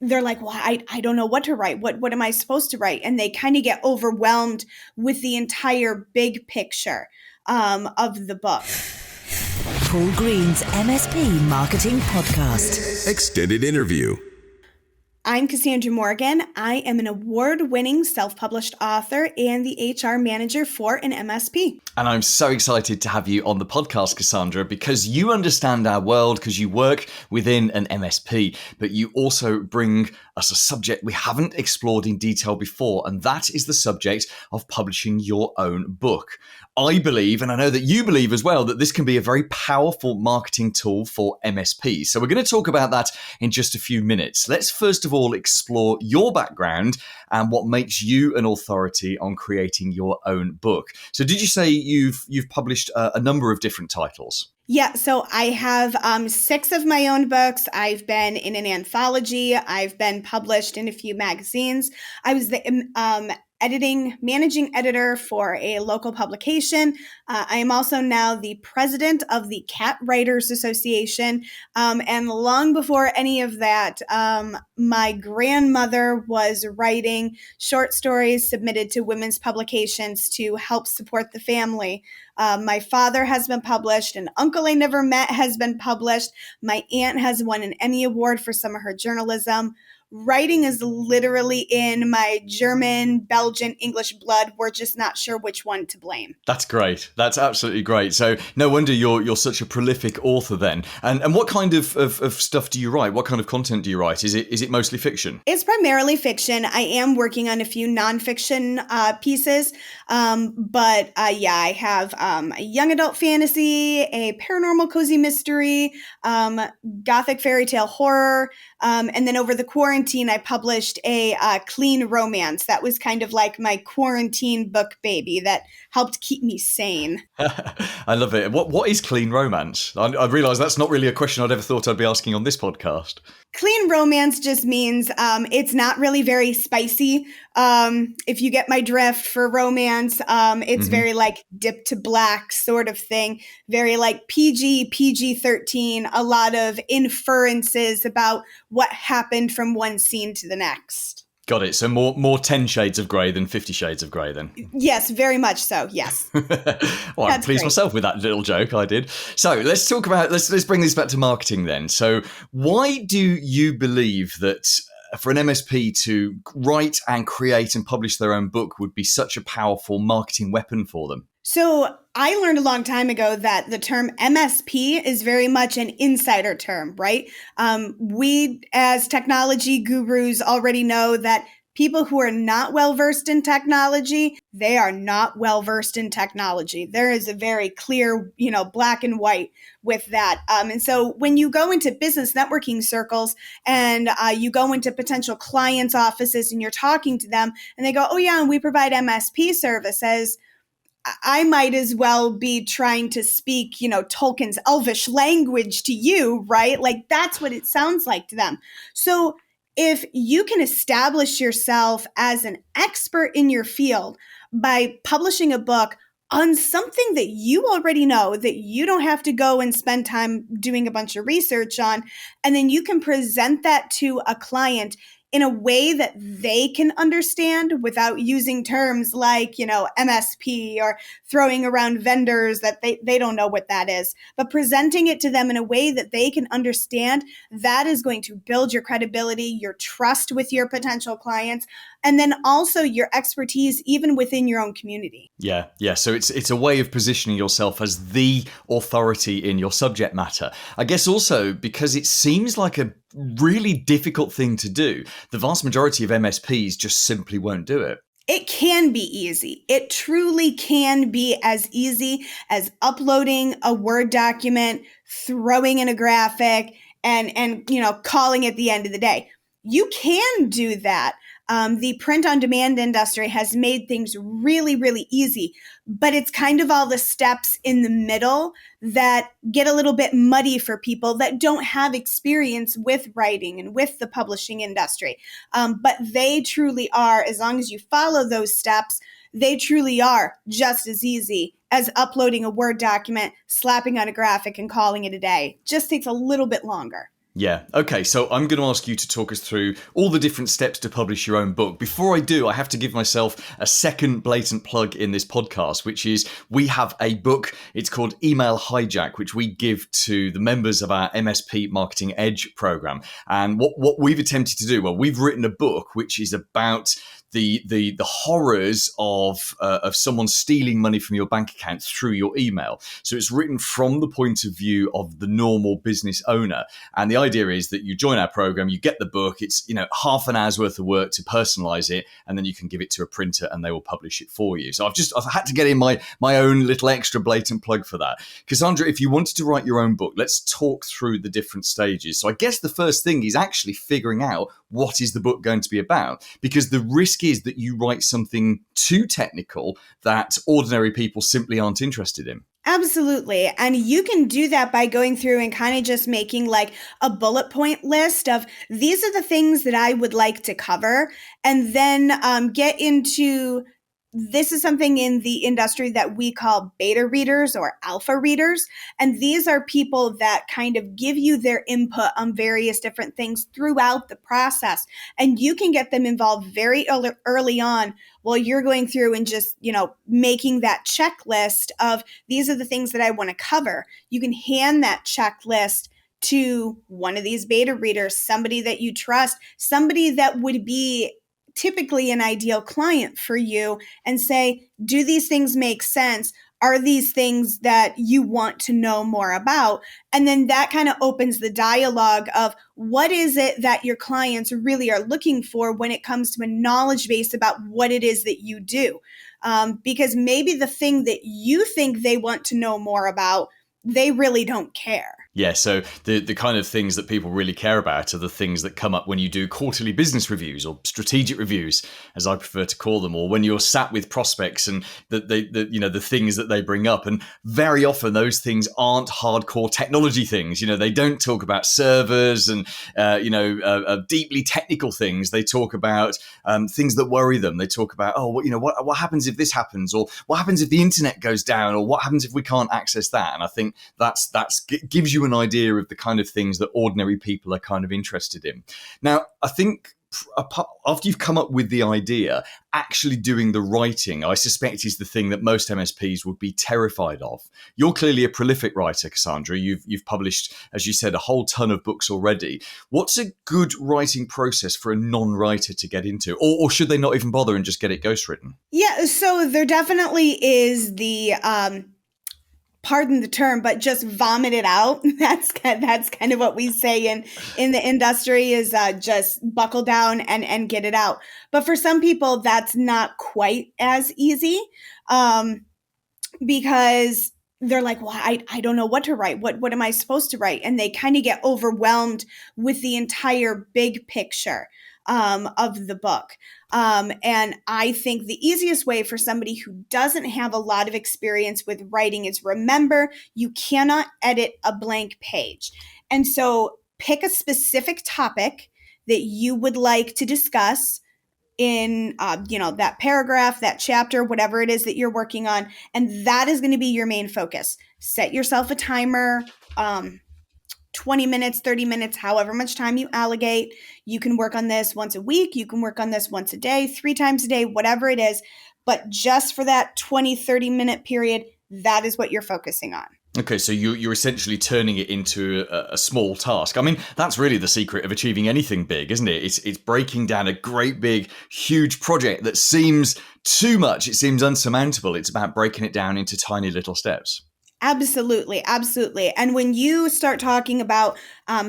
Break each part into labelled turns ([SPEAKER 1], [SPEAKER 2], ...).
[SPEAKER 1] they're like, well, I don't know what to write. What am I supposed to write? And they kind of get overwhelmed with the entire big picture of the book.
[SPEAKER 2] Paul Green's MSP Marketing Podcast.
[SPEAKER 3] Extended interview.
[SPEAKER 1] I'm Cassandra Morgan. I am an award-winning self-published author and the HR manager for an MSP.
[SPEAKER 4] And I'm so excited to have you on the podcast, Cassandra, because you understand our world, because you work within an MSP, but you also bring us a subject we haven't explored in detail before, and that is the subject of publishing your own book. I believe, and I know that you believe as well, that this can be a very powerful marketing tool for MSPs. So we're going to talk about that in just a few minutes. Let's first of all explore your background and what makes you an authority on creating your own book. So did you say you've published a number of different titles?
[SPEAKER 1] Yeah, so I have 6 of my own books. I've been in an anthology. I've been published in a few magazines. I was the managing editor for a local publication. I am also now the president of the Cat Writers Association. And long before any of that, my grandmother was writing short stories submitted to women's publications to help support the family. My father has been published. An uncle I never met has been published. My aunt has won an Emmy Award for some of her journalism. Writing is literally in my German, Belgian, English blood. We're just not sure which one to blame.
[SPEAKER 4] That's great. That's absolutely great. So no wonder you're such a prolific author then. And what kind of stuff do you write? What kind of content do you write? Is it mostly fiction?
[SPEAKER 1] It's primarily fiction. I am working on a few nonfiction pieces. I have a young adult fantasy, a paranormal cozy mystery, gothic fairy tale horror, and then over the quarantine, I published a clean romance. That was kind of like my quarantine book baby that helped keep me sane.
[SPEAKER 4] I love it. What is clean romance? I realize that's not really a question I'd ever thought I'd be asking on this podcast.
[SPEAKER 1] Clean romance just means it's not really very spicy. If you get my drift for romance, it's very like dip to black sort of thing. Very like PG-13, a lot of inferences about what happened from one scene to the next.
[SPEAKER 4] Got it. So more 10 Shades of Grey than 50 Shades of Grey then?
[SPEAKER 1] Yes, very much so. Yes.
[SPEAKER 4] Well, I'm pleased myself with that little joke I did. So let's talk about, let's bring this back to marketing then. So why do you believe that for an MSP to write and create and publish their own book would be such a powerful marketing weapon for them?
[SPEAKER 1] So I learned a long time ago that the term MSP is very much an insider term, right? We as technology gurus already know that people who are not well-versed in technology, they are not well-versed in technology. There is a very clear, black and white with that. And so when you go into business networking circles and you go into potential clients' offices and you're talking to them and they go, oh yeah, and we provide MSP services, I might as well be trying to speak, Tolkien's Elvish language to you, right? Like that's what it sounds like to them. So if you can establish yourself as an expert in your field by publishing a book on something that you already know, that you don't have to go and spend time doing a bunch of research on, and then you can present that to a client in a way that they can understand without using terms like, MSP or throwing around vendors that they don't know what that is, but presenting it to them in a way that they can understand, that is going to build your credibility, your trust with your potential clients, and then also your expertise even within your own community.
[SPEAKER 4] Yeah. So it's a way of positioning yourself as the authority in your subject matter. I guess also because it seems like a really difficult thing to do. The vast majority of MSPs just simply won't do it.
[SPEAKER 1] It can be easy. It truly can be as easy as uploading a Word document, throwing in a graphic, and calling it the end of the day. You can do that. The print-on-demand industry has made things really, really easy, but it's kind of all the steps in the middle that get a little bit muddy for people that don't have experience with writing and with the publishing industry. But they truly are, as long as you follow those steps, they truly are just as easy as uploading a Word document, slapping on a graphic, and calling it a day. Just takes a little bit longer.
[SPEAKER 4] Yeah. Okay. So I'm going to ask you to talk us through all the different steps to publish your own book. Before I do, I have to give myself a second blatant plug in this podcast, which is we have a book. It's called Email Hijack, which we give to the members of our MSP Marketing Edge program. And what we've attempted to do, well, we've written a book which is about the horrors of someone stealing money from your bank account through your email. So it's written from the point of view of the normal business owner. And the idea is that you join our program, you get the book. It's half an hour's worth of work to personalize it, and then you can give it to a printer and they will publish it for you. So I've had to get in my own little extra blatant plug for that. Cassandra, if you wanted to write your own book, let's talk through the different stages. So I guess the first thing is actually figuring out what is the book going to be about, because the risk is that you write something too technical that ordinary people simply aren't interested in.
[SPEAKER 1] Absolutely. And you can do that by going through and kind of just making like a bullet point list of these are the things that I would like to cover, and then get into this is something in the industry that we call beta readers or alpha readers. And these are people that kind of give you their input on various different things throughout the process. And you can get them involved very early on while you're going through and just, making that checklist of these are the things that I want to cover. You can hand that checklist to one of these beta readers, somebody that you trust, somebody that would be typically an ideal client for you, and say, do these things make sense? Are these things that you want to know more about? And then that kind of opens the dialogue of what is it that your clients really are looking for when it comes to a knowledge base about what it is that you do. Because maybe the thing that you think they want to know more about, they really don't care.
[SPEAKER 4] Yeah, so the kind of things that people really care about are the things that come up when you do quarterly business reviews or strategic reviews, as I prefer to call them, or when you're sat with prospects and the things that they bring up. And very often those things aren't hardcore technology things. They don't talk about servers and deeply technical things. They talk about things that worry them. They talk about what happens if this happens, or what happens if the internet goes down, or what happens if we can't access that. And I think that's gives you an idea of the kind of things that ordinary people are kind of interested in. Now, I think after you've come up with the idea, actually doing the writing, I suspect, is the thing that most MSPs would be terrified of. You're clearly a prolific writer, Cassandra. You've published, as you said, a whole ton of books already. What's a good writing process for a non-writer to get into? Or should they not even bother and just get it ghostwritten?
[SPEAKER 1] Yeah, so there definitely is the pardon the term, but just vomit it out. That's kind of what we say in the industry is just buckle down and get it out. But for some people, that's not quite as easy because they're like, well, I don't know what to write. What am I supposed to write? And they kind of get overwhelmed with the entire big picture of the book. And I think the easiest way for somebody who doesn't have a lot of experience with writing is remember, you cannot edit a blank page. And so pick a specific topic that you would like to discuss in, that paragraph, that chapter, whatever it is that you're working on. And that is going to be your main focus. Set yourself a timer, 20 minutes, 30 minutes, however much time you allocate. You can work on this once a week. You can work on this once a day, 3 times a day, whatever it is. But just for that 20, 30 minute period, that is what you're focusing on.
[SPEAKER 4] Okay, so you're essentially turning it into a small task. I mean, that's really the secret of achieving anything big, isn't it? It's breaking down a great big, huge project that seems too much. It seems unsurmountable. It's about breaking it down into tiny little steps.
[SPEAKER 1] Absolutely. Absolutely. And when you start talking about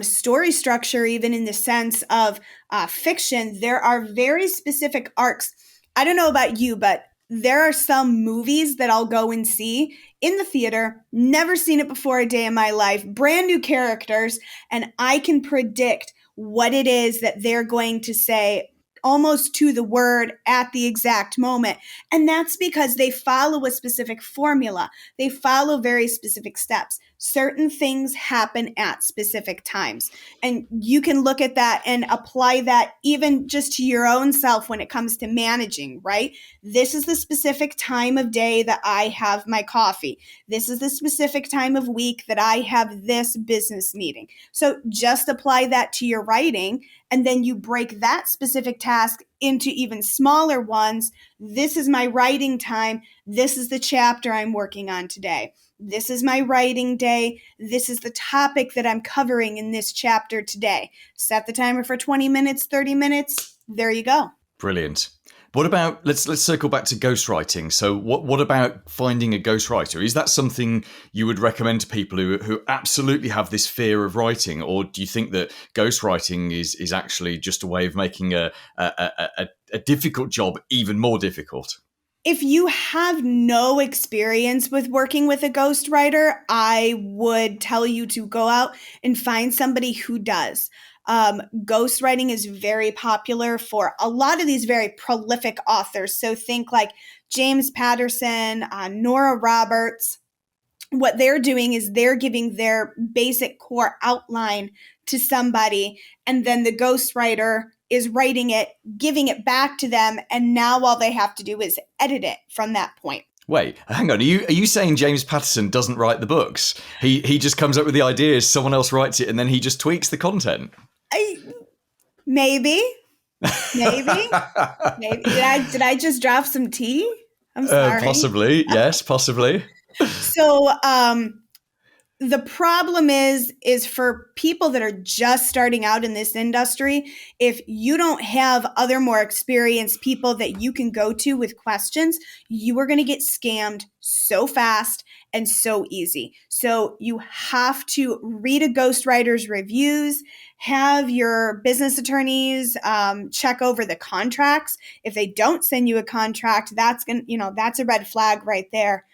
[SPEAKER 1] story structure, even in the sense of fiction, there are very specific arcs. I don't know about you, but there are some movies that I'll go and see in the theater, never seen it before a day in my life, brand new characters, and I can predict what it is that they're going to say almost to the word at the exact moment. And that's because they follow a specific formula. They follow very specific steps. certain things happen at specific times. And you can look at that and apply that even just to your own self when it comes to managing, right? This is the specific time of day that I have my coffee. This is the specific time of week that I have this business meeting. So just apply that to your writing, and then you break that specific task into even smaller ones. This is my writing time. This is the chapter I'm working on today. This is my writing day. This is the topic that I'm covering in this chapter today. Set the timer for 20 minutes, 30 minutes. There you go.
[SPEAKER 4] Brilliant. What about, let's circle back to ghostwriting. So what about finding a ghostwriter? Is that something you would recommend to people who absolutely have this fear of writing? Or do you think that ghostwriting is actually just a way of making a difficult job even more difficult?
[SPEAKER 1] If you have no experience with working with a ghostwriter, I would tell you to go out and find somebody who does. Ghostwriting is very popular for a lot of these very prolific authors. So think like James Patterson, Nora Roberts. What they're doing is they're giving their basic core outline to somebody, and then the ghostwriter is writing it, giving it back to them, and now all they have to do is edit it from that point.
[SPEAKER 4] Wait, hang on. Are you saying James Patterson doesn't write the books? He just comes up with the ideas, someone else writes it, and then he just tweaks the content?
[SPEAKER 1] Maybe. Did I just drop some tea? I'm sorry.
[SPEAKER 4] Possibly. Yes, possibly.
[SPEAKER 1] So the problem is for people that are just starting out in this industry, if you don't have other more experienced people that you can go to with questions, you are going to get scammed so fast and so easy. So you have to read a ghostwriter's reviews, have your business attorneys check over the contracts. If they don't send you a contract, that's a red flag right there.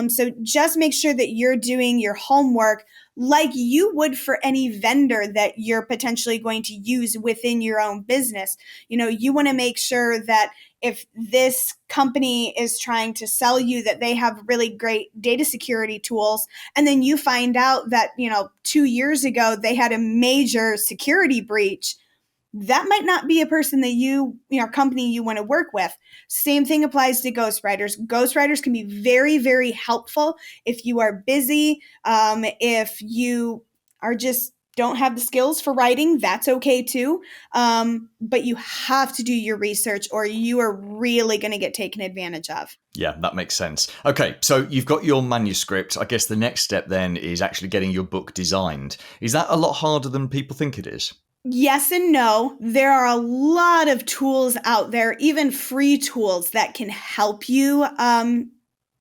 [SPEAKER 1] So just make sure that you're doing your homework like you would for any vendor that you're potentially going to use within your own business. You want to make sure that if this company is trying to sell you that they have really great data security tools, and then you find out that, 2 years ago they had a major security breach, that might not be a person that company you want to work with. Same thing applies to ghostwriters. Ghostwriters can be very, very helpful if you are busy, if you are just don't have the skills for writing, that's okay too. But you have to do your research or you are really going to get taken advantage of.
[SPEAKER 4] Yeah, that makes sense. Okay, so you've got your manuscript. I guess the next step then is actually getting your book designed. Is that a lot harder than people think it is?
[SPEAKER 1] Yes and no. There are a lot of tools out there, even free tools that can help you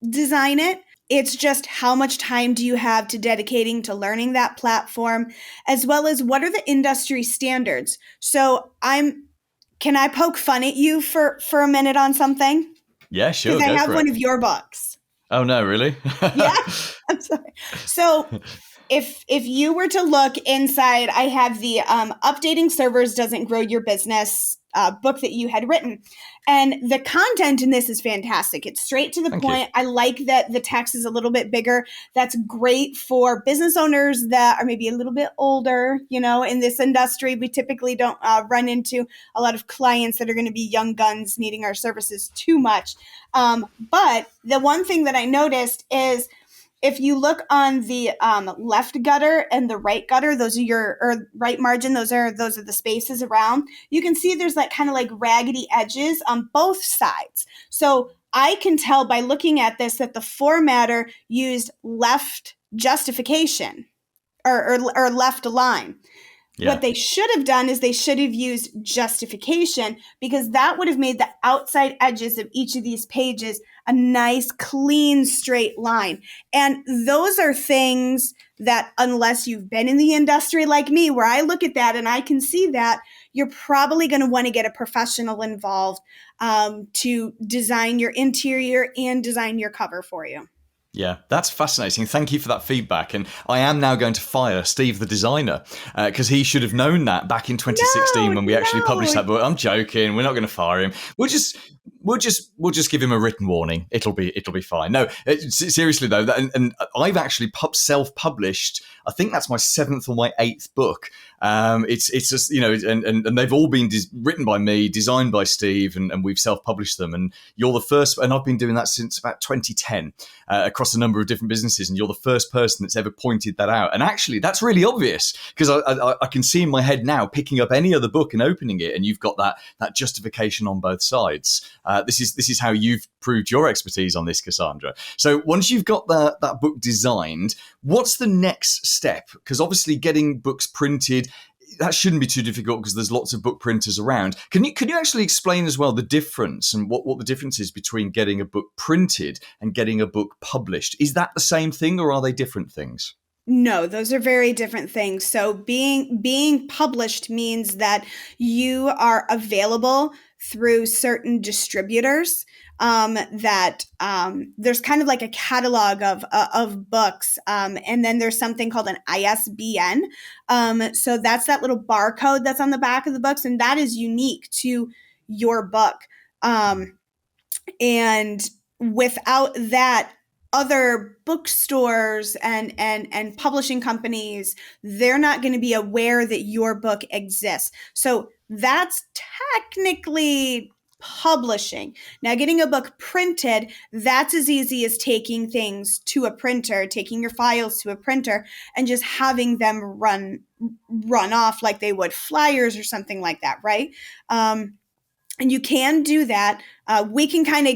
[SPEAKER 1] design it. It's just how much time do you have to dedicating to learning that platform, as well as what are the industry standards. So can I poke fun at you for a minute on something?
[SPEAKER 4] Yeah, sure.
[SPEAKER 1] Because I have one of your books.
[SPEAKER 4] Oh, no, really?
[SPEAKER 1] Yeah, I'm sorry. So if you were to look inside, I have the Updating Servers Doesn't Grow Your Business book that you had written. And the content in this is fantastic. It's straight to the point. I like that the text is a little bit bigger. That's great for business owners that are maybe a little bit older. In this industry, we typically don't run into a lot of clients that are going to be young guns needing our services too much. But the one thing that I noticed is if you look on the left gutter and the right gutter, those are right margin, those are the spaces around, you can see there's kind of raggedy edges on both sides. So I can tell by looking at this that the formatter used left justification or left align. Yeah. What they should have done is they should have used justification, because that would have made the outside edges of each of these pages a nice, clean, straight line. And those are things that, unless you've been in the industry like me, where I look at that and I can see that, you're probably going to want to get a professional involved to design your interior and design your cover for you.
[SPEAKER 4] Yeah, that's fascinating. Thank you for that feedback. And I am now going to fire Steve, the designer, because he should have known that back in 2016 when we actually published that book. I'm joking. We're not going to fire him. We'll we'll just give him a written warning. It'll be fine. No, seriously though, and I've actually self-published. I think that's my 7th or my 8th book. It's just, and they've all been written by me, designed by Steve, and we've self-published them. And you're the first, and I've been doing that since about 2010 across a number of different businesses. And you're the first person that's ever pointed that out. And actually, that's really obvious because I can see in my head now picking up any other book and opening it, and you've got that justification on both sides. This is how you've proved your expertise on this, Cassandra. So once you've got that book designed, what's the next step? Because obviously getting books printed, that shouldn't be too difficult because there's lots of book printers around. Can you actually explain as well the difference and what the difference is between getting a book printed and getting a book published? Is that the same thing or are they different things?
[SPEAKER 1] No, those are very different things. So being published means that you are available through certain distributors. There's kind of like a catalog of books, and then there's something called an ISBN. So that's that little barcode that's on the back of the books, and that is unique to your book. And without that, other bookstores and publishing companies, they're not going to be aware that your book exists. So that's technically publishing. Now, getting a book printed, that's as easy as taking things to a printer, taking your files to a printer and just having them run off like they would flyers or something like that, right? And you can do that. We can kind of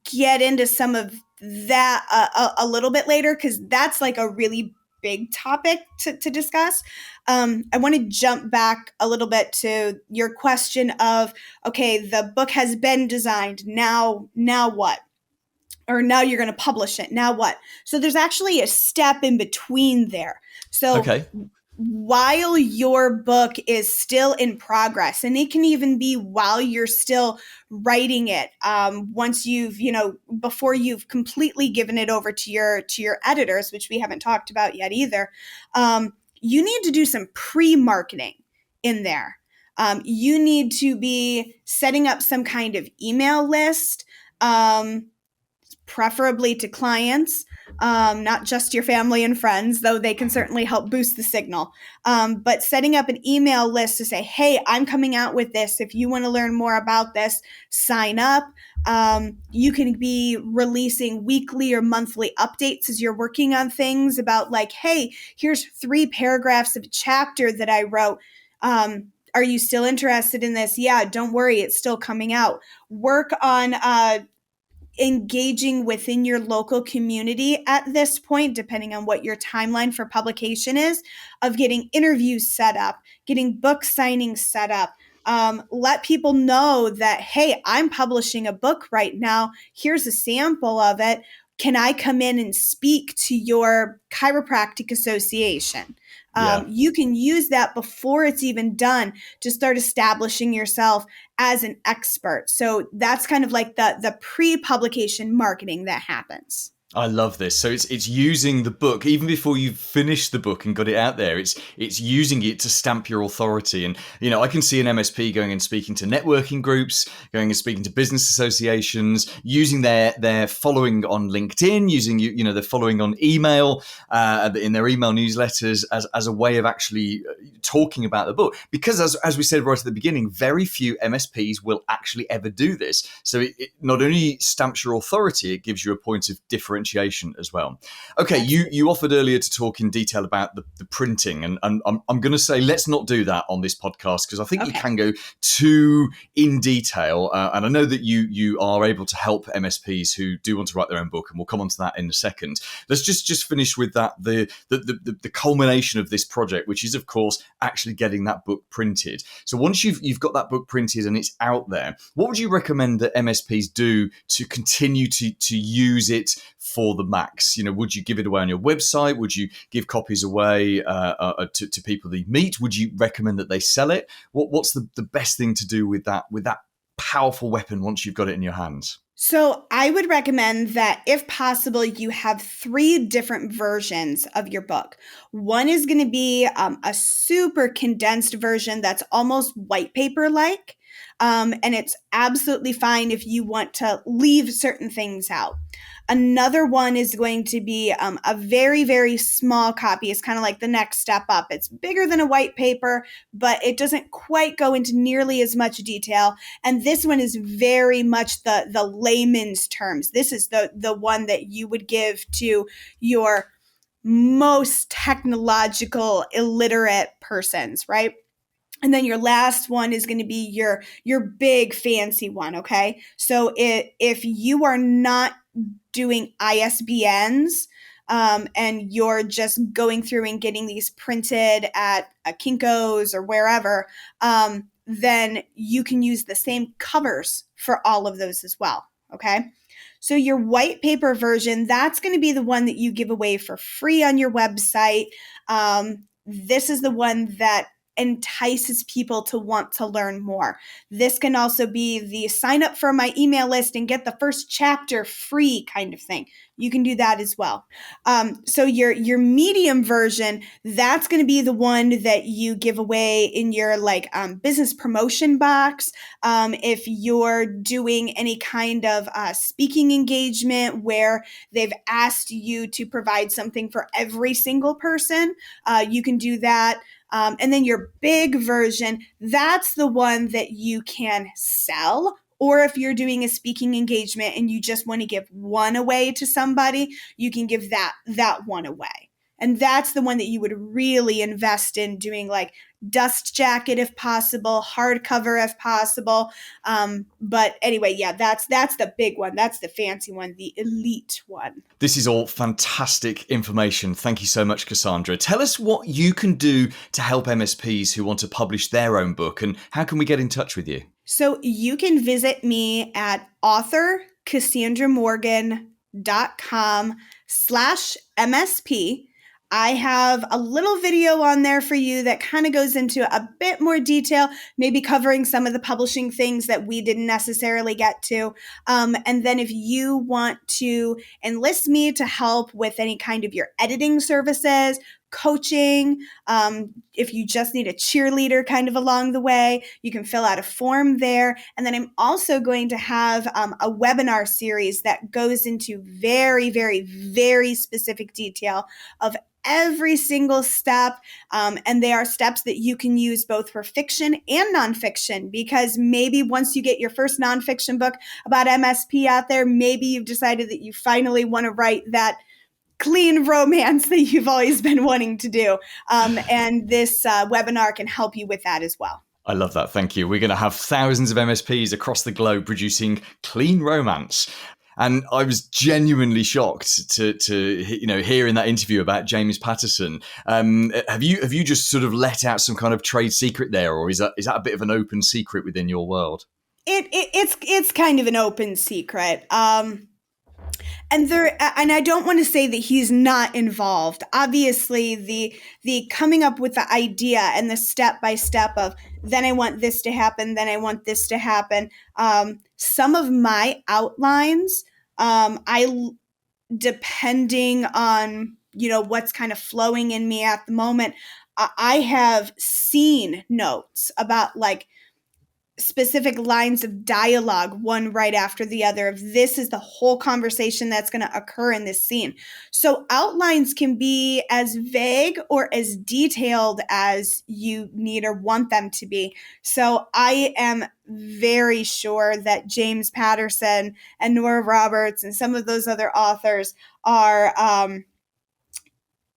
[SPEAKER 1] get into some of that a little bit later because that's like a really big topic to discuss. I want to jump back a little bit to your question of, okay, the book has been designed. Now what? Or now you're going to publish it. Now what? So there's actually a step in between there. So
[SPEAKER 4] okay.
[SPEAKER 1] While your book is still in progress, and it can even be while you're still writing it, once you've, before you've completely given it over to your editors, which we haven't talked about yet either, you need to do some pre-marketing in there. You need to be setting up some kind of email list, preferably to clients, not just your family and friends, though they can certainly help boost the signal. But setting up an email list to say, hey, I'm coming out with this. If you want to learn more about this, sign up. You can be releasing weekly or monthly updates as you're working on things about like, hey, here's 3 paragraphs of a chapter that I wrote. Are you still interested in this? Yeah, don't worry. It's still coming out. Work on engaging within your local community at this point, depending on what your timeline for publication is, of getting interviews set up, getting book signings set up. Let people know that, hey, I'm publishing a book right now. Here's a sample of it. Can I come in and speak to your chiropractic association? You can use that before it's even done to start establishing yourself as an expert. So that's kind of like the pre-publication marketing that happens.
[SPEAKER 4] I love this. So it's using the book even before you've finished the book and got it out there. It's using it to stamp your authority. And I can see an MSP going and speaking to networking groups, going and speaking to business associations, using their following on LinkedIn, using their following on email, in their email newsletters as a way of actually talking about the book. Because as we said right at the beginning, very few MSPs will actually ever do this. So it not only stamps your authority, it gives you a point of differentiation as well. Okay, you offered earlier to talk in detail about the printing, and I'm going to say let's not do that on this podcast because I think you can go too in detail. And I know that you are able to help MSPs who do want to write their own book, and we'll come on to that in a second. Let's just finish with that the culmination of this project, which is of course actually getting that book printed. So once you've got that book printed and it's out there, what would you recommend that MSPs do to continue to use it for the max? Would you give it away on your website? Would you give copies away to people that you meet? Would you recommend that they sell it? What's the best thing to do with that powerful weapon once you've got it in your hands?
[SPEAKER 1] So I would recommend that if possible, you have 3 different versions of your book. One is going to be a super condensed version that's almost white paper-like. And it's absolutely fine if you want to leave certain things out. Another one is going to be a very, very small copy. It's kind of like the next step up. It's bigger than a white paper, but it doesn't quite go into nearly as much detail. And this one is very much the layman's terms. This is the one that you would give to your most technological, illiterate persons, right? And then your last one is going to be your big fancy one, okay? So if you are not doing ISBNs and you're just going through and getting these printed at a Kinko's or wherever, then you can use the same covers for all of those as well, okay? So your white paper version, that's going to be the one that you give away for free on your website. This is the one that entices people to want to learn more. This can also be the sign up for my email list and get the first chapter free kind of thing. You can do that as well. So your medium version, that's going to be the one that you give away in your business promotion box. If you're doing any kind of speaking engagement where they've asked you to provide something for every single person, you can do that. And then your big version, that's the one that you can sell. Or if you're doing a speaking engagement and you just want to give one away to somebody, you can give that one away. And that's the one that you would really invest in doing, like dust jacket if possible, hardcover if possible. But anyway, yeah, that's the big one. That's the fancy one, the elite one.
[SPEAKER 4] This is all fantastic information. Thank you so much, Cassandra. Tell us what you can do to help MSPs who want to publish their own book, and how can we get in touch with you?
[SPEAKER 1] So you can visit me at authorcassandramorgan.com/MSP. I have a little video on there for you that kind of goes into a bit more detail, maybe covering some of the publishing things that we didn't necessarily get to. And then if you want to enlist me to help with any kind of your editing services, coaching, if you just need a cheerleader kind of along the way, you can fill out a form there. And then I'm also going to have a webinar series that goes into very, very, very specific detail of every single step. And they are steps that you can use both for fiction and nonfiction, because maybe once you get your first nonfiction book about MSP out there, maybe you've decided that you finally want to write that clean romance that you've always been wanting to do. And this webinar can help you with that as well.
[SPEAKER 4] I love that. Thank you. We're going to have thousands of MSPs across the globe producing clean romance. And I was genuinely shocked to hear in that interview about James Patterson. Have you just sort of let out some kind of trade secret there, or is that a bit of an open secret within your world?
[SPEAKER 1] It's kind of an open secret. And I don't want to say that he's not involved. Obviously, the coming up with the idea and the step by step of then I want this to happen, then I want this to happen. Some of my outlines, depending on what's kind of flowing in me at the moment, I have seen notes about like specific lines of dialogue, one right after the other, of this is the whole conversation that's going to occur in this scene. So outlines can be as vague or as detailed as you need or want them to be. So I am very sure that James Patterson and Nora Roberts and some of those other authors are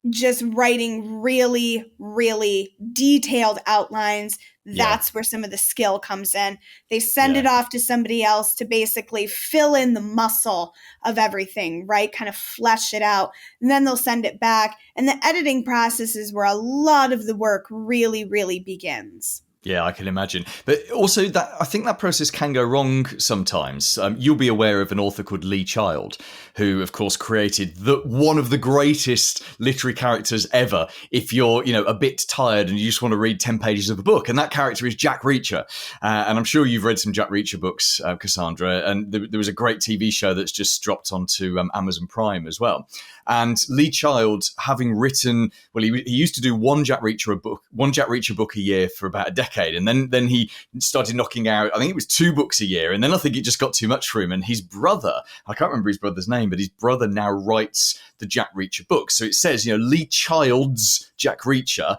[SPEAKER 1] just writing really, really detailed outlines. That's where some of the skill comes in. They send it off to somebody else to basically fill in the muscle of everything, right? Kind of flesh it out. And then they'll send it back. And the editing process is where a lot of the work really, really begins.
[SPEAKER 4] Yeah, I can imagine. But also, I think that process can go wrong sometimes. You'll be aware of an author called Lee Child, who, of course, created one of the greatest literary characters ever. If you're, a bit tired and you just want to read 10 pages of a book, and that character is Jack Reacher. And I'm sure you've read some Jack Reacher books, Cassandra. And there was a great TV show that's just dropped onto Amazon Prime as well. And Lee Child, having written, he used to do one Jack Reacher book a year for about a decade. decade. And then he started knocking out, I think it was 2 books a year. And then I think it just got too much for him. And his brother, I can't remember his brother's name, but his brother now writes the Jack Reacher books. So it says, Lee Child's Jack Reacher,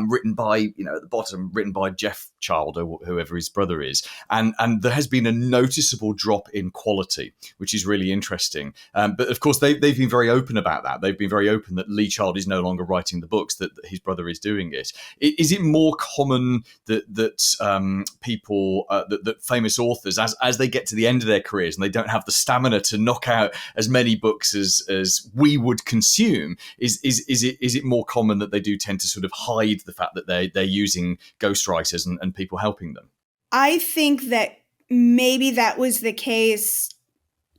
[SPEAKER 4] written by, at the bottom, written by Jeff Child or whoever his brother is. And there has been a noticeable drop in quality, which is really interesting. But of course, they've been very open about that. They've been very open that Lee Child is no longer writing the books, that his brother is doing it. Is it more common that people, that famous authors, as they get to the end of their careers and they don't have the stamina to knock out as many books as we would consume, is it more common that they do tend to sort of hide the fact that they're using ghostwriters and people helping them?
[SPEAKER 1] I think that maybe that was the case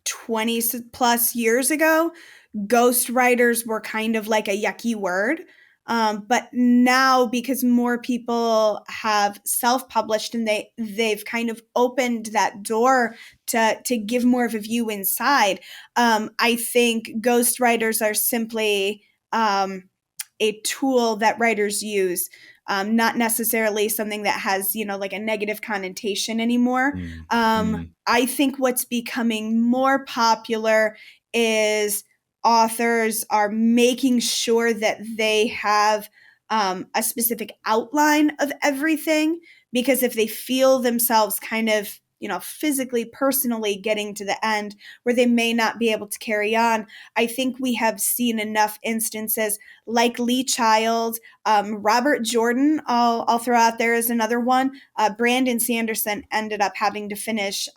[SPEAKER 1] 20 plus years ago. Ghostwriters were kind of like a yucky word. But now, because more people have self-published and they've kind of opened that door to give more of a view inside, I think ghostwriters are simply a tool that writers use, not necessarily something that has, like a negative connotation anymore. I think what's becoming more popular is authors are making sure that they have a specific outline of everything, because if they feel themselves kind of, physically, personally getting to the end where they may not be able to carry on, I think we have seen enough instances like Lee Child, Robert Jordan, I'll throw out there as another one. Brandon Sanderson ended up having to finish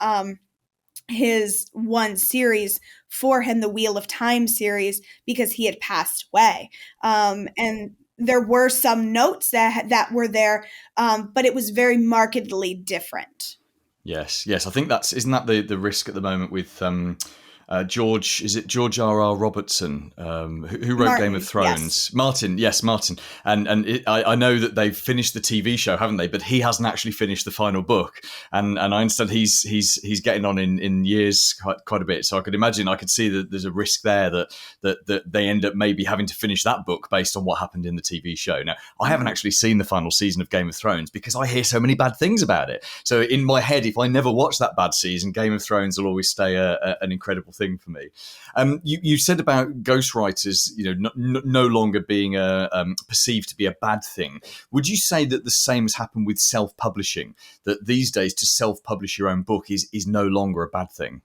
[SPEAKER 1] his one series for him, the Wheel of Time series, because he had passed away. And there were some notes that were there, but it was very markedly different.
[SPEAKER 4] Yes. I think isn't that the risk at the moment with George R.R. Robertson, who wrote Game of Thrones? Yes. Martin. And I know that they've finished the TV show, haven't they? But he hasn't actually finished the final book. And I understand he's getting on in years quite a bit. So I could see that there's a risk there that they end up maybe having to finish that book based on what happened in the TV show. Now, I haven't actually seen the final season of Game of Thrones because I hear so many bad things about it. So in my head, if I never watch that bad season, Game of Thrones will always stay an incredible thing for me. You said about ghostwriters, no longer being perceived to be a bad thing. Would you say that the same has happened with self-publishing? That these days to self-publish your own book is no longer a bad thing?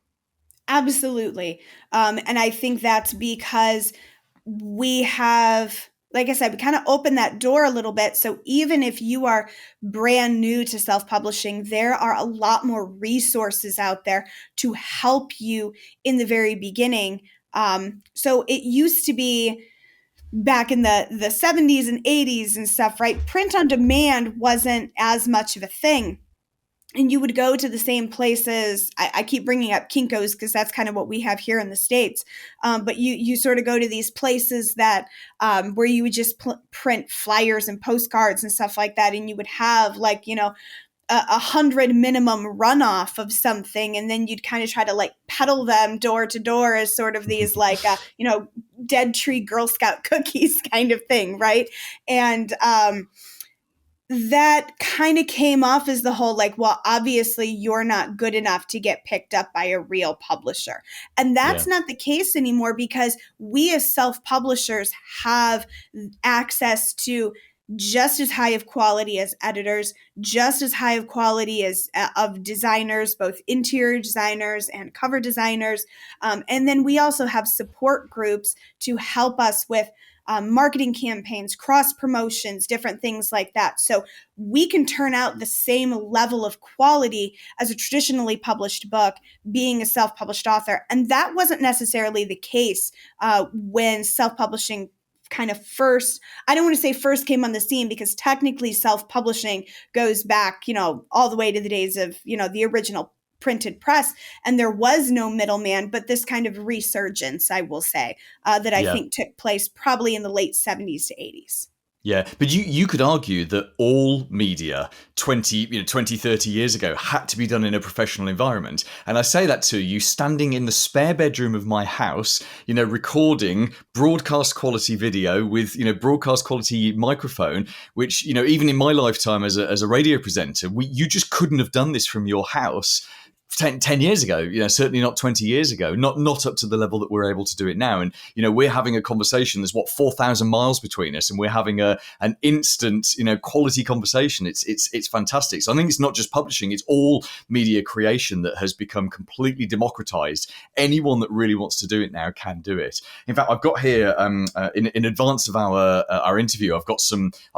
[SPEAKER 1] Absolutely, and I think that's because we have, like I said, we kind of opened that door a little bit. So even if you are brand new to self-publishing, there are a lot more resources out there to help you in the very beginning. So it used to be back in the 70s and 80s and stuff, right? Print on demand wasn't as much of a thing. And you would go to the same places. I keep bringing up Kinko's because that's kind of what we have here in the States. But you sort of go to these places that where you would just print flyers and postcards and stuff like that. And you would have 100 minimum runoff of something. And then you'd kind of try to peddle them door to door as sort of these dead tree Girl Scout cookies kind of thing. Right. And that kind of came off as the whole obviously you're not good enough to get picked up by a real publisher. And that's not the case anymore, because we as self-publishers have access to just as high of quality as editors, just as high of quality as of designers, both interior designers and cover designers. And then we also have support groups to help us with marketing campaigns, cross promotions, different things like that. So we can turn out the same level of quality as a traditionally published book being a self-published author. And that wasn't necessarily the case when self-publishing kind of first, I don't want to say first came on the scene, because technically self-publishing goes back, all the way to the days of, the original printed press, and there was no middleman. But this kind of resurgence, I will say, that I think took place probably in the late 70s to 80s.
[SPEAKER 4] Yeah, but you could argue that all media 20, 30 years ago had to be done in a professional environment. And I say that to you standing in the spare bedroom of my house, recording broadcast quality video with, broadcast quality microphone, which, even in my lifetime as a radio presenter, you just couldn't have done this from your house 10 years ago, certainly not 20 years ago, not up to the level that we're able to do it now. And, we're having a conversation, there's 4,000 miles between us, and we're having an instant, quality conversation. It's fantastic. So I think it's not just publishing, it's all media creation that has become completely democratized. Anyone that really wants to do it now can do it. In fact, I've got here, in advance of our interview, I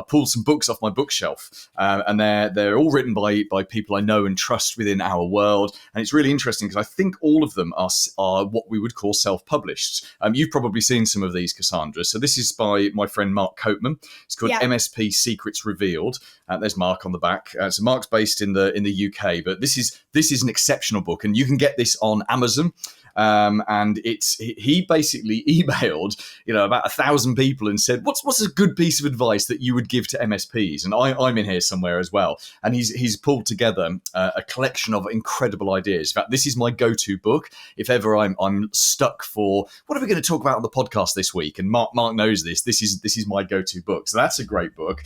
[SPEAKER 4] pulled some books off my bookshelf, and they're all written by people I know and trust within our world. And it's really interesting because I think all of them are what we would call self-published. You've probably seen some of these, Cassandra. So this is by my friend Mark Copeman. It's called MSP Secrets Revealed. There's Mark on the back. So Mark's based in the UK, but this is an exceptional book, and you can get this on Amazon. And he basically emailed, about 1,000 people and said, what's a good piece of advice that you would give to MSPs? And I'm in here somewhere as well. And he's pulled together a collection of incredible ideas. In fact, this is my go-to book. If ever I'm stuck for, what are we going to talk about on the podcast this week? And Mark knows this. This is my go-to book. So that's a great book.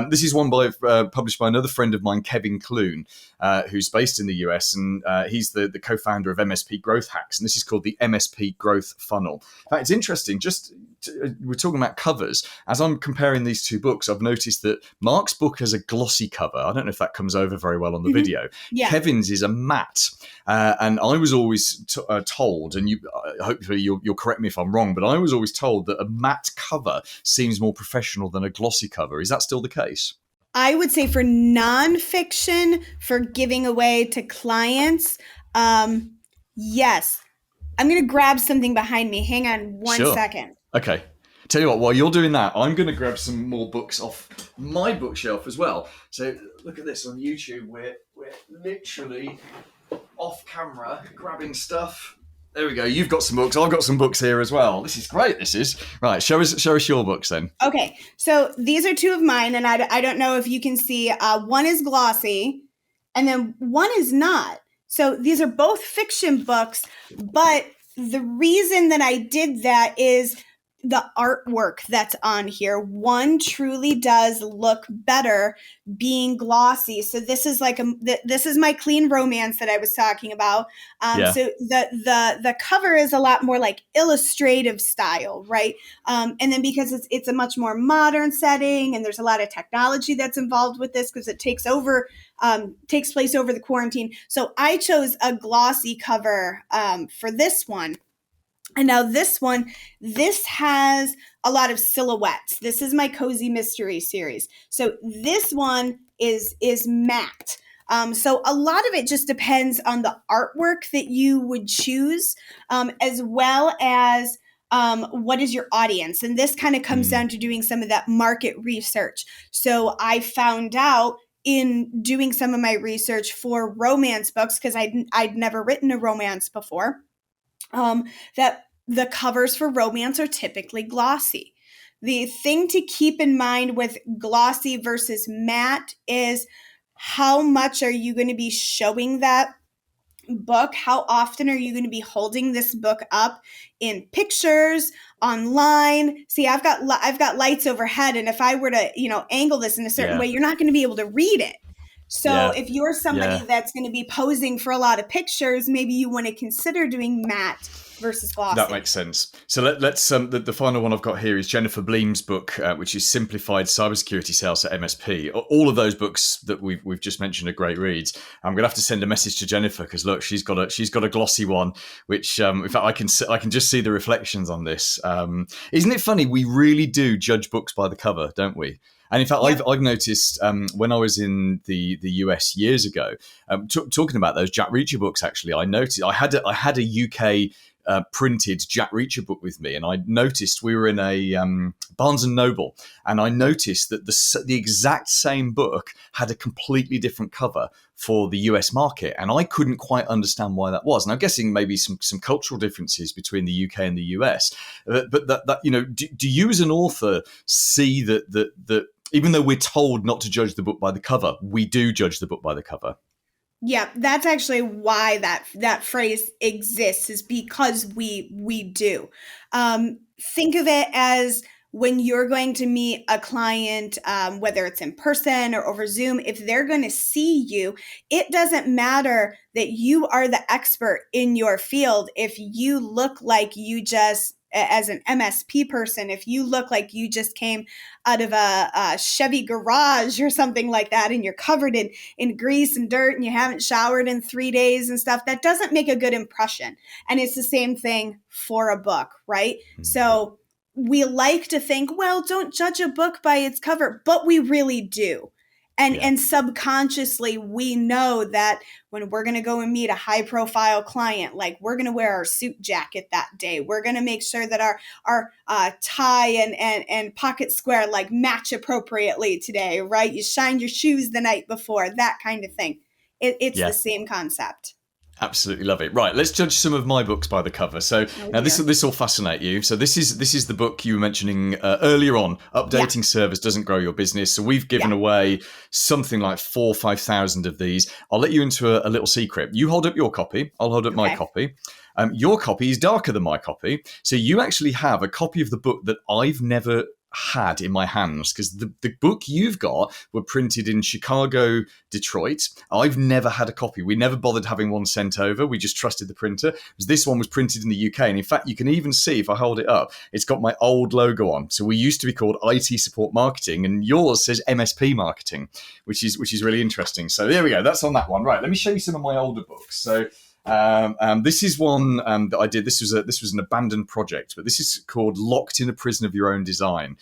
[SPEAKER 4] This is one published by another friend of mine, Kevin Clune, who's based in the US, and he's the co-founder of MSP Growth Hacks. And this is called the MSP Growth Funnel. In fact, it's interesting, we're talking about covers. As I'm comparing these two books, I've noticed that Mark's book has a glossy cover. I don't know if that comes over very well on the video. Yeah. Kevin's is a matte. And I was always told, and hopefully you'll correct me if I'm wrong, but I was always told that a matte cover seems more professional than a glossy cover. Is that still the case?
[SPEAKER 1] I would say for nonfiction, for giving away to clients, yes. I'm going to grab something behind me. Hang on one second.
[SPEAKER 4] Okay. Tell you what, while you're doing that, I'm going to grab some more books off my bookshelf as well. So look at this on YouTube. We're literally off camera grabbing stuff. There we go. You've got some books. I've got some books here as well. This is great. This is right. Show us your books then.
[SPEAKER 1] Okay. So these are two of mine, and I don't know if you can see. One is glossy, and then one is not. So these are both fiction books, but the reason that I did that is the artwork that's on here. One truly does look better being glossy. So this is this is my clean romance that I was talking about. So the cover is a lot more like illustrative style, right? And then because it's a much more modern setting, and there's a lot of technology that's involved with this because it takes place over the quarantine. So I chose a glossy cover for this one. And now this has a lot of silhouettes. This is my Cozy Mystery series. So this one is matte. So a lot of it just depends on the artwork that you would choose, as well as what is your audience. And this kind of comes down to doing some of that market research. So I found out in doing some of my research for romance books, because I'd never written a romance before, that the covers for romance are typically glossy. The thing to keep in mind with glossy versus matte is how much are you going to be showing that book? How often are you going to be holding this book up in pictures, online? See, I've got lights overhead, and if I were to, angle this in a certain way, you're not going to be able to read it. So if you're somebody that's going to be posing for a lot of pictures, maybe you want to consider doing matte versus glossy.
[SPEAKER 4] That makes sense. So let's the final one I've got here is Jennifer Bleam's book, which is Simplified Cybersecurity Sales at MSP. All of those books that we've just mentioned are great reads. I'm going to have to send a message to Jennifer because look, she's got a glossy one, which in fact I can just see the reflections on this. Isn't it funny? We really do judge books by the cover, don't we? And in fact, I've noticed when I was in the US years ago, talking about those Jack Reacher books. Actually, I noticed I had a UK printed Jack Reacher book with me, and I noticed we were in a Barnes and Noble, and I noticed that the exact same book had a completely different cover for the US market, and I couldn't quite understand why that was. And I'm guessing maybe some cultural differences between the UK and the US. But that do you as an author see that even though we're told not to judge the book by the cover, we do judge the book by the cover.
[SPEAKER 1] Yeah, that's actually why that phrase exists, is because we do. Think of it as when you're going to meet a client, whether it's in person or over Zoom, if they're going to see you, it doesn't matter that you are the expert in your field. If you look like you just, as an MSP person, if you look like you just came out of a Chevy garage or something like that, and you're covered in grease and dirt and you haven't showered in 3 days and stuff, that doesn't make a good impression. And it's the same thing for a book, right? So we like to think, well, don't judge a book by its cover, but we really do. And subconsciously, we know that when we're going to go and meet a high profile client, like we're going to wear our suit jacket that day. We're going to make sure that our tie and pocket square like match appropriately today, right? You shined your shoes the night before, that kind of thing. It's the same concept.
[SPEAKER 4] Absolutely love it. Right, let's judge some of my books by the cover. So now this will fascinate you. So this is the book you were mentioning earlier on. Updating servers doesn't grow your business. So we've given away something like 4,000 or 5,000 of these. I'll let you into a little secret. You hold up your copy. I'll hold up my copy. Your copy is darker than my copy. So you actually have a copy of the book that I've never had in my hands, because the book you've got were printed in Chicago, Detroit. I've never had a copy. We never bothered having one sent over. We just trusted the printer. This one was printed in the UK, and in fact, you can even see if I hold it up, it's got my old logo on. So we used to be called IT Support Marketing, and yours says MSP Marketing, which is really interesting. So there we go. That's on that one. Right. Let me show you some of my older books. So. This is one that I did. This was an abandoned project, but this is called Locked in a Prison of Your Own Design.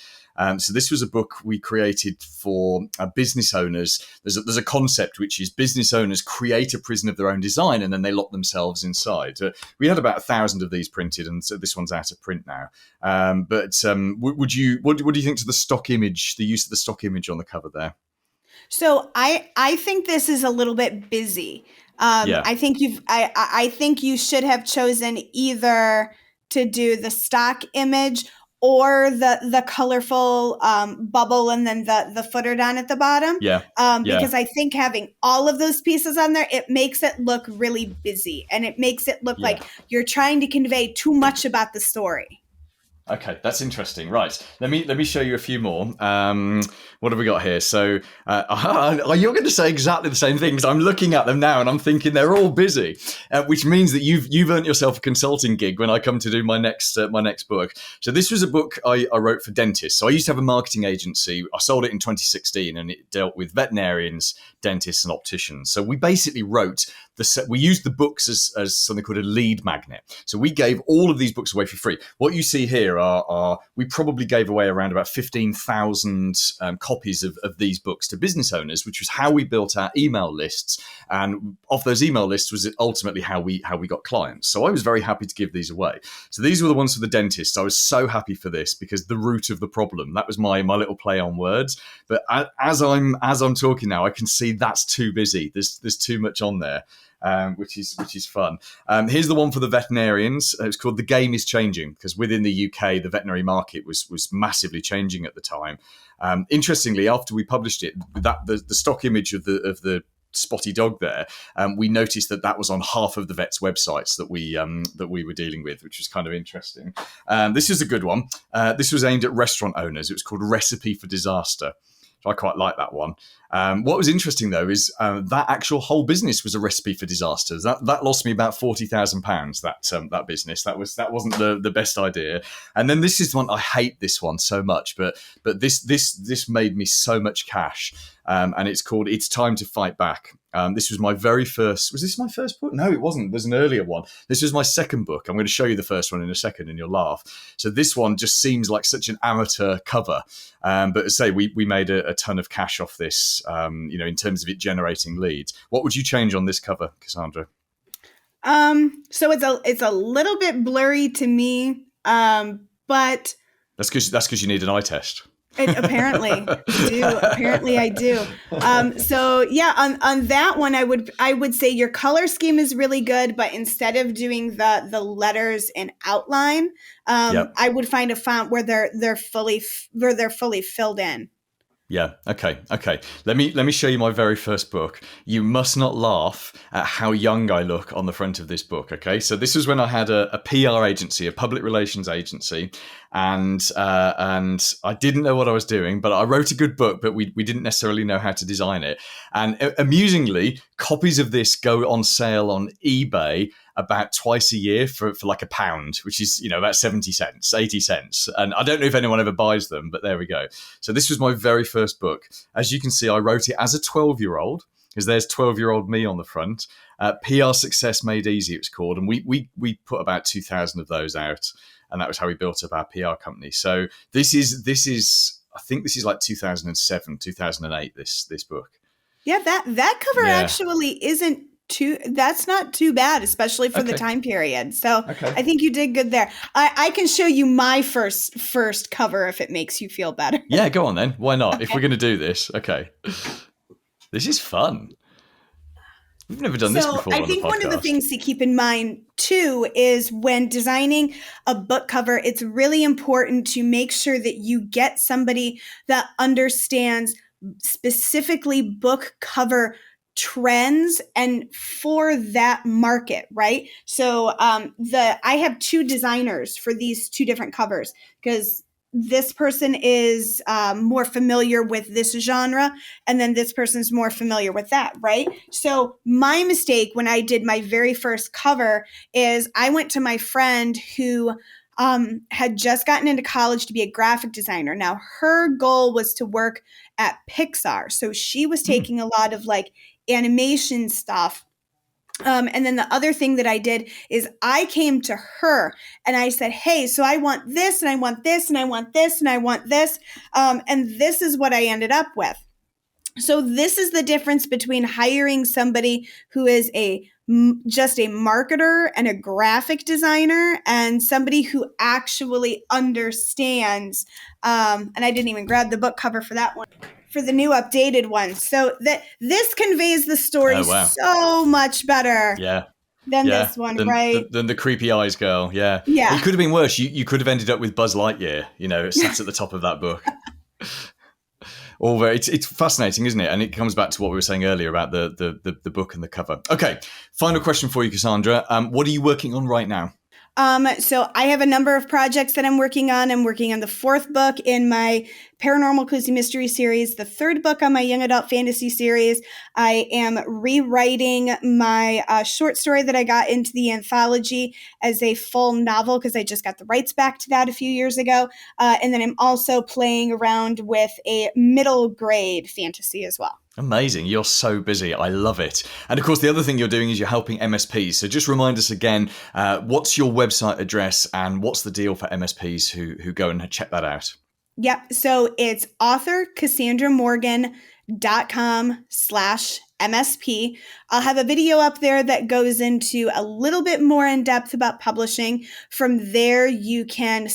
[SPEAKER 4] So this was a book we created for business owners. There's a concept which is business owners create a prison of their own design, and then they lock themselves inside. We had about 1,000 of these printed, and so this one's out of print now. What do you think to the stock image, the use of the stock image on the cover there?
[SPEAKER 1] So I think this is a little bit busy. I think you should have chosen either to do the stock image or the colorful bubble and then the footer down at the bottom. Because I think having all of those pieces on there, it makes it look really busy, and it makes it look like you're trying to convey too much about the story.
[SPEAKER 4] Okay, that's interesting. Right, let me show you a few more. What have we got here? So you're going to say exactly the same things. I'm looking at them now and I'm thinking they're all busy, which means that you've earned yourself a consulting gig when I come to do my next book. So this was a book I wrote for dentists. So I used to have a marketing agency. I sold it in 2016, and it dealt with veterinarians, dentists, and opticians. So we basically we used the books as something called a lead magnet. So we gave all of these books away for free. What you see here are we probably gave away around about 15,000 copies of these books to business owners, which was how we built our email lists. And off those email lists was ultimately how we got clients. So I was very happy to give these away. So these were the ones for the dentists. I was so happy for this because the root of the problem, that was my little play on words. But as I'm talking now, I can see that's too busy. There's too much on there. Which is fun. Here's the one for the veterinarians. It's called The Game is Changing, because within the UK, the veterinary market was massively changing at the time. Interestingly, after we published it, the stock image of the spotty dog there, we noticed that was on half of the vets' websites that we were dealing with, which was kind of interesting. This is a good one. This was aimed at restaurant owners. It was called Recipe for Disaster. I quite like that one. What was interesting, though, is that actual whole business was a recipe for disasters. That lost me about £40,000. That business that wasn't the best idea. And then this is one, I hate this one so much, but this made me so much cash. And it's called It's Time to Fight Back. This was my very first. Was this my first book? No, it wasn't. There's an earlier one. This was my second book. I'm going to show you the first one in a second, and you'll laugh. So this one just seems like such an amateur cover, but as I say, we made a ton of cash off this. In terms of it generating leads. What would you change on this cover, Cassandra?
[SPEAKER 1] So it's a little bit blurry to me, but
[SPEAKER 4] that's because you need an eye test.
[SPEAKER 1] Apparently I do. So yeah, on that one, I would say your color scheme is really good, but instead of doing the letters in outline, I would find a font where they're fully filled in.
[SPEAKER 4] Yeah. Okay. Let me show you my very first book. You must not laugh at how young I look on the front of this book. Okay. So this was when I had a PR agency, a public relations agency, and I didn't know what I was doing, but I wrote a good book, but we didn't necessarily know how to design it. And amusingly, copies of this go on sale on eBay about twice a year for like £1, which is, about 70 cents, 80 cents. And I don't know if anyone ever buys them, but there we go. So this was my very first book. As you can see, I wrote it as a 12-year-old, because there's 12-year-old me on the front. PR Success Made Easy, it was called. And we put about 2,000 of those out. And that was how we built up our PR company. So this is I think this is like 2007, 2008, this book.
[SPEAKER 1] Yeah, that cover actually isn't that's not too bad, especially for the time period. So I think you did good there. I can show you my first cover if it makes you feel better.
[SPEAKER 4] Yeah, go on then. Why not? Okay. If we're going to do this. Okay. This is fun. We've never done this before.
[SPEAKER 1] I think one of the things to keep in mind too is when designing a book cover, it's really important to make sure that you get somebody that understands specifically book cover trends and for that market, right? So I have 2 designers for these 2 different covers, because this person is more familiar with this genre, and then this person's more familiar with that, right? So my mistake when I did my very first cover is I went to my friend who had just gotten into college to be a graphic designer. Now, her goal was to work at Pixar. So she was taking a lot of like animation stuff. And then the other thing that I did is I came to her and I said, hey, so I want this and I want this and I want this and I want this. And this is what I ended up with. So this is the difference between hiring somebody who is just a marketer and a graphic designer and somebody who actually understands. And I didn't even grab the book cover for that one, for the new updated one. So that this conveys the story so much better. Than this one, right?
[SPEAKER 4] Than the creepy eyes girl. Yeah. It could have been worse. You could have ended up with Buzz Lightyear, sat at the top of that book. It's fascinating, isn't it? And it comes back to what we were saying earlier about the book and the cover. Okay, final question for you, Cassandra. What are you working on right now?
[SPEAKER 1] So I have a number of projects that I'm working on. I'm working on the 4th book in my Paranormal Cozy Mystery series, the 3rd book on my Young Adult Fantasy series. I am rewriting my short story that I got into the anthology as a full novel because I just got the rights back to that a few years ago. And then I'm also playing around with a middle grade fantasy as well.
[SPEAKER 4] Amazing. You're so busy. I love it. And of course, the other thing you're doing is you're helping MSPs. So just remind us again, what's your website address and what's the deal for MSPs who go and check that out?
[SPEAKER 1] Yep. So it's authorcassandramorgan.com/MSP. I'll have a video up there that goes into a little bit more in depth about publishing. From there, you can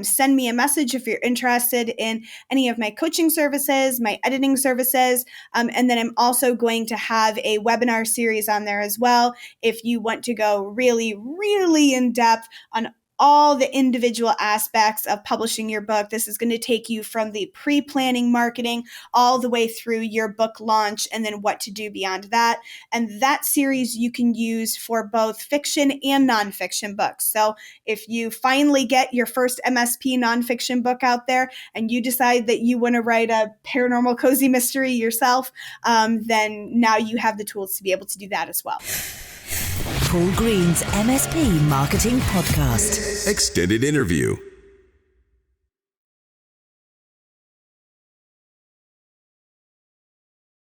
[SPEAKER 1] send me a message if you're interested in any of my coaching services, my editing services. And then I'm also going to have a webinar series on there as well. If you want to go really, really in depth on all the individual aspects of publishing your book. This is going to take you from the pre-planning marketing all the way through your book launch and then what to do beyond that. And that series you can use for both fiction and nonfiction books. So if you finally get your first MSP nonfiction book out there and you decide that you want to write a paranormal cozy mystery yourself, then now you have the tools to be able to do that as well.
[SPEAKER 2] Paul Green's MSP Marketing Podcast.
[SPEAKER 3] Extended interview.